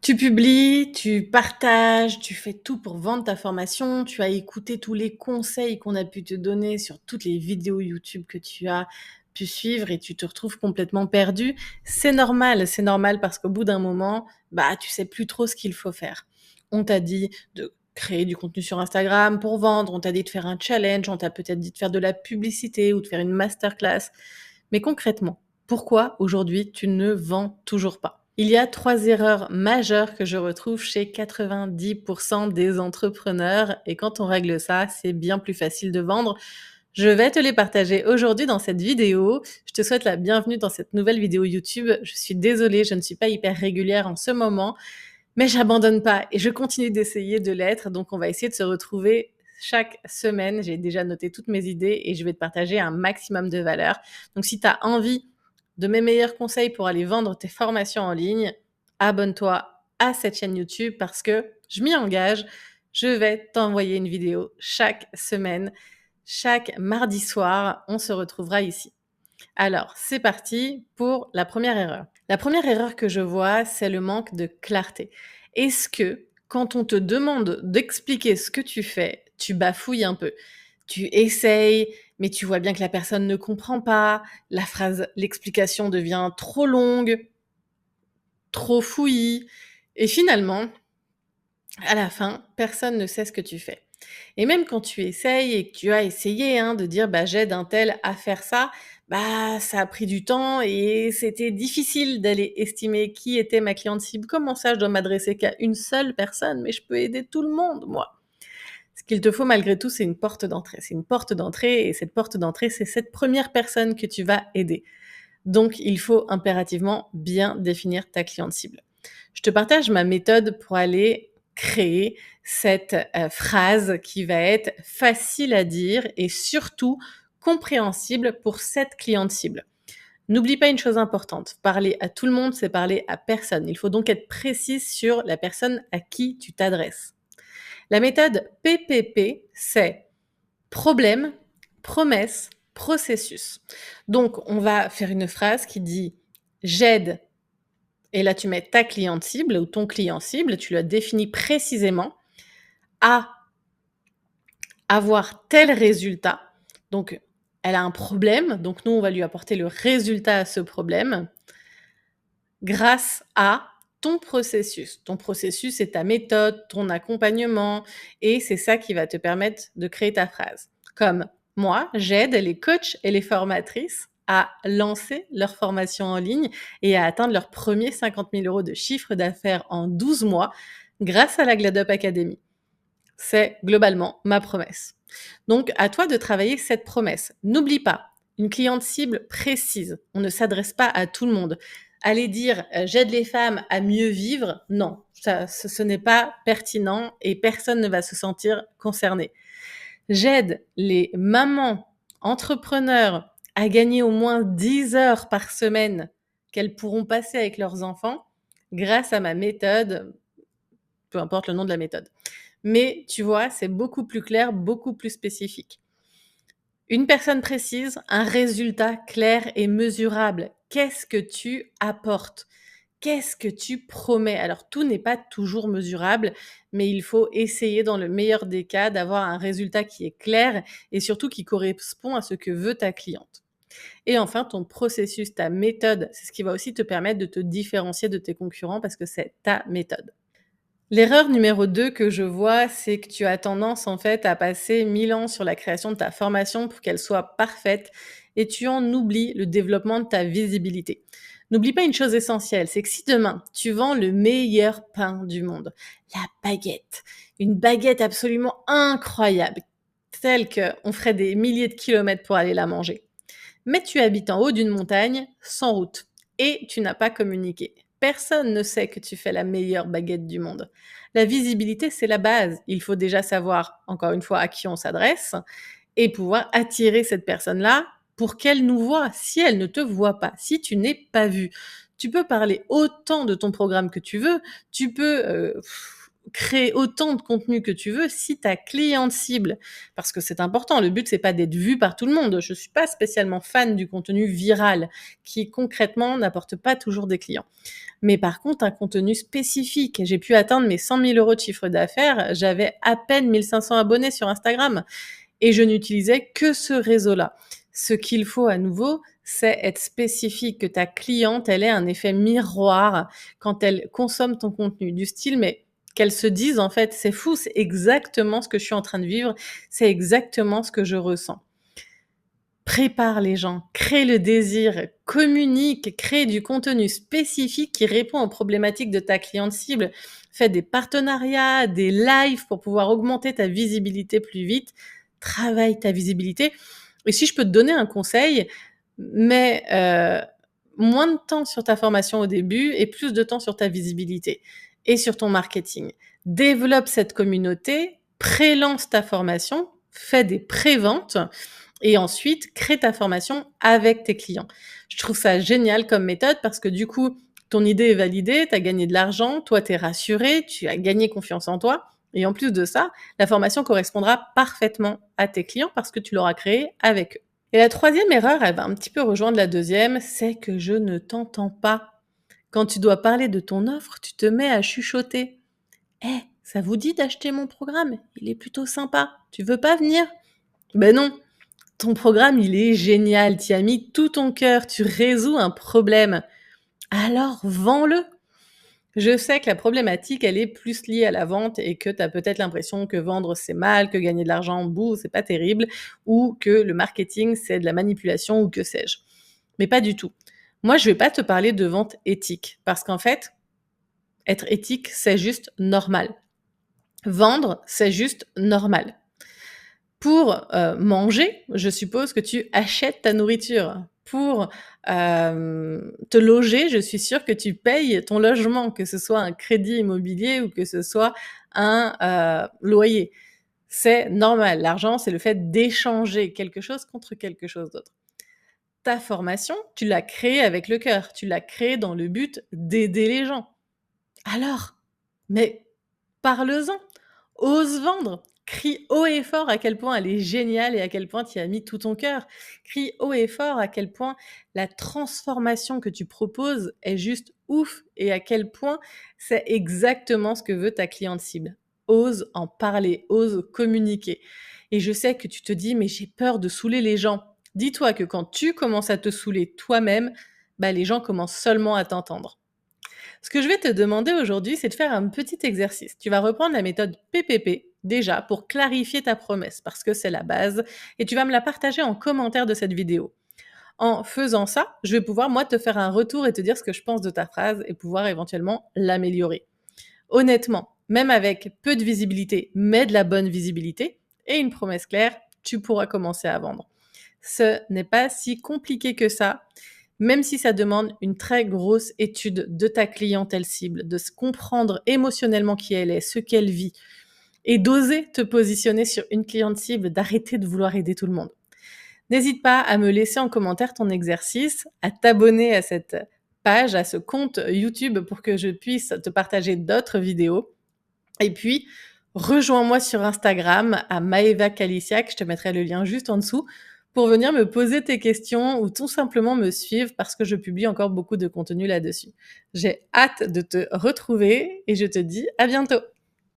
Tu publies, tu partages, tu fais tout pour vendre ta formation, tu as écouté tous les conseils qu'on a pu te donner sur toutes les vidéos YouTube que tu as pu suivre et tu te retrouves complètement perdu. C'est normal parce qu'au bout d'un moment, tu sais plus trop ce qu'il faut faire. On t'a dit de créer du contenu sur Instagram pour vendre, on t'a dit de faire un challenge, on t'a peut-être dit de faire de la publicité ou de faire une masterclass. Mais concrètement, pourquoi aujourd'hui tu ne vends toujours pas? Il y a 3 erreurs majeures que je retrouve chez 90% des entrepreneurs et quand on règle ça, c'est bien plus facile de vendre. Je vais te les partager aujourd'hui dans cette vidéo. Je te souhaite la bienvenue dans cette nouvelle vidéo YouTube. Je suis désolée, je ne suis pas hyper régulière en ce moment, mais j'abandonne pas et je continue d'essayer de l'être. Donc on va essayer de se retrouver chaque semaine. J'ai déjà noté toutes mes idées et je vais te partager un maximum de valeur. Donc si tu as envie de mes meilleurs conseils pour aller vendre tes formations en ligne, abonne-toi à cette chaîne YouTube parce que je m'y engage. Je vais t'envoyer une vidéo chaque semaine. Chaque mardi soir, on se retrouvera ici. Alors, c'est parti pour la première erreur. La première erreur que je vois, c'est le manque de clarté. Est-ce que quand on te demande d'expliquer ce que tu fais, tu bafouilles un peu? Tu essayes, mais tu vois bien que la personne ne comprend pas, la phrase, l'explication devient trop longue, trop fouillis, et finalement, à la fin, personne ne sait ce que tu fais. Et même quand tu essayes et que tu as essayé de dire j'aide un tel à faire ça, ça a pris du temps et c'était difficile d'aller estimer qui était ma cliente cible. Comment ça, je dois m'adresser qu'à une seule personne, mais je peux aider tout le monde, moi. Ce qu'il te faut malgré tout, c'est une porte d'entrée. C'est une porte d'entrée et cette porte d'entrée, c'est cette première personne que tu vas aider. Donc, il faut impérativement bien définir ta cliente cible. Je te partage ma méthode pour aller créer cette phrase qui va être facile à dire et surtout compréhensible pour cette cliente cible. N'oublie pas une chose importante, parler à tout le monde, c'est parler à personne. Il faut donc être précise sur la personne à qui tu t'adresses. La méthode PPP, c'est problème, promesse, processus. Donc, on va faire une phrase qui dit j'aide, et là tu mets ta cliente cible ou ton client cible, tu l'as défini précisément, à avoir tel résultat. Donc, elle a un problème, donc nous, on va lui apporter le résultat à ce problème grâce à ton processus. Ton processus, c'est ta méthode, ton accompagnement, et c'est ça qui va te permettre de créer ta phrase. Comme moi, j'aide les coachs et les formatrices à lancer leur formation en ligne et à atteindre leur premier 50 000 € de chiffre d'affaires en 12 mois grâce à la GladUp Academy. C'est globalement ma promesse. Donc, à toi de travailler cette promesse. N'oublie pas, une cliente cible précise. On ne s'adresse pas à tout le monde. Aller dire j'aide les femmes à mieux vivre, non, ce n'est pas pertinent et personne ne va se sentir concerné. J'aide les mamans entrepreneurs à gagner au moins 10 heures par semaine qu'elles pourront passer avec leurs enfants grâce à ma méthode, peu importe le nom de la méthode. Mais tu vois, c'est beaucoup plus clair, beaucoup plus spécifique. Une personne précise, un résultat clair et mesurable. Qu'est-ce que tu apportes? Qu'est-ce que tu promets? Alors, tout n'est pas toujours mesurable, mais il faut essayer, dans le meilleur des cas, d'avoir un résultat qui est clair et surtout qui correspond à ce que veut ta cliente. Et enfin, ton processus, ta méthode, c'est ce qui va aussi te permettre de te différencier de tes concurrents parce que c'est ta méthode. L'erreur numéro 2 que je vois, c'est que tu as tendance en fait à passer 1000 ans sur la création de ta formation pour qu'elle soit parfaite et tu en oublies le développement de ta visibilité. N'oublie pas une chose essentielle, c'est que si demain tu vends le meilleur pain du monde, la baguette, une baguette absolument incroyable, telle qu'on ferait des milliers de kilomètres pour aller la manger, mais tu habites en haut d'une montagne sans route et tu n'as pas communiqué. Personne ne sait que tu fais la meilleure baguette du monde. La visibilité, c'est la base. Il faut déjà savoir, encore une fois, à qui on s'adresse et pouvoir attirer cette personne-là pour qu'elle nous voie. Si elle ne te voit pas, si tu n'es pas vu, tu peux parler autant de ton programme que tu veux, tu peux créer autant de contenu que tu veux si ta cliente cible, parce que c'est important, le but c'est pas d'être vu par tout le monde. Je suis pas spécialement fan du contenu viral qui concrètement n'apporte pas toujours des clients. Mais par contre, un contenu spécifique. J'ai pu atteindre mes 100 000 € de chiffre d'affaires, j'avais à peine 1500 abonnés sur Instagram et je n'utilisais que ce réseau-là. Ce qu'il faut à nouveau, c'est être spécifique, que ta cliente, elle ait un effet miroir quand elle consomme ton contenu. Du style, mais qu'elle se dise en fait, c'est fou, c'est exactement ce que je suis en train de vivre, c'est exactement ce que je ressens. Prépare les gens, crée le désir, communique, crée du contenu spécifique qui répond aux problématiques de ta cliente cible. Fais des partenariats, des lives pour pouvoir augmenter ta visibilité plus vite. Travaille ta visibilité. Et si je peux te donner un conseil, mets moins de temps sur ta formation au début et plus de temps sur ta visibilité et sur ton marketing. Développe cette communauté, pré-lance ta formation, fais des pré-ventes et ensuite crée ta formation avec tes clients. Je trouve ça génial comme méthode parce que du coup, ton idée est validée, tu as gagné de l'argent, toi tu es rassuré, tu as gagné confiance en toi et en plus de ça, la formation correspondra parfaitement à tes clients parce que tu l'auras créée avec eux. Et la troisième erreur, elle va un petit peu rejoindre la deuxième, c'est que je ne t'entends pas. Quand tu dois parler de ton offre, tu te mets à chuchoter. Eh, ça vous dit d'acheter mon programme? Il est plutôt sympa. Tu veux pas venir? Ben non, ton programme, il est génial, tu y as mis tout ton cœur, tu résous un problème. Alors vends-le. Je sais que la problématique, elle est plus liée à la vente et que tu as peut-être l'impression que vendre, c'est mal, que gagner de l'argent, bouh, c'est pas terrible, ou que le marketing, c'est de la manipulation ou que sais-je. Mais pas du tout. Moi, je vais pas te parler de vente éthique parce qu'en fait, être éthique, c'est juste normal. Vendre, c'est juste normal. Pour, manger, je suppose que tu achètes ta nourriture. Pour, te loger, je suis sûre que tu payes ton logement, que ce soit un crédit immobilier ou que ce soit un, loyer. C'est normal. L'argent, c'est le fait d'échanger quelque chose contre quelque chose d'autre. Ta formation, tu l'as créée avec le cœur. Tu l'as créée dans le but d'aider les gens. Alors, mais parle-en, ose vendre, crie haut et fort à quel point elle est géniale et à quel point tu y as mis tout ton cœur. Crie haut et fort à quel point la transformation que tu proposes est juste ouf et à quel point c'est exactement ce que veut ta cliente cible. Ose en parler, ose communiquer. Et je sais que tu te dis, mais j'ai peur de saouler les gens. Dis-toi que quand tu commences à te saouler toi-même, bah, les gens commencent seulement à t'entendre. Ce que je vais te demander aujourd'hui, c'est de faire un petit exercice. Tu vas reprendre la méthode PPP déjà pour clarifier ta promesse parce que c'est la base et tu vas me la partager en commentaire de cette vidéo. En faisant ça, je vais pouvoir moi te faire un retour et te dire ce que je pense de ta phrase et pouvoir éventuellement l'améliorer. Honnêtement, même avec peu de visibilité, mais de la bonne visibilité et une promesse claire, tu pourras commencer à vendre. Ce n'est pas si compliqué que ça, même si ça demande une très grosse étude de ta clientèle cible, de se comprendre émotionnellement qui elle est, ce qu'elle vit, et d'oser te positionner sur une cliente cible, d'arrêter de vouloir aider tout le monde. N'hésite pas à me laisser en commentaire ton exercice, à t'abonner à cette page, à ce compte YouTube pour que je puisse te partager d'autres vidéos. Et puis, rejoins-moi sur Instagram à Maeva Kalisiak, je te mettrai le lien juste en dessous, pour venir me poser tes questions ou tout simplement me suivre parce que je publie encore beaucoup de contenu là-dessus. J'ai hâte de te retrouver et je te dis à bientôt.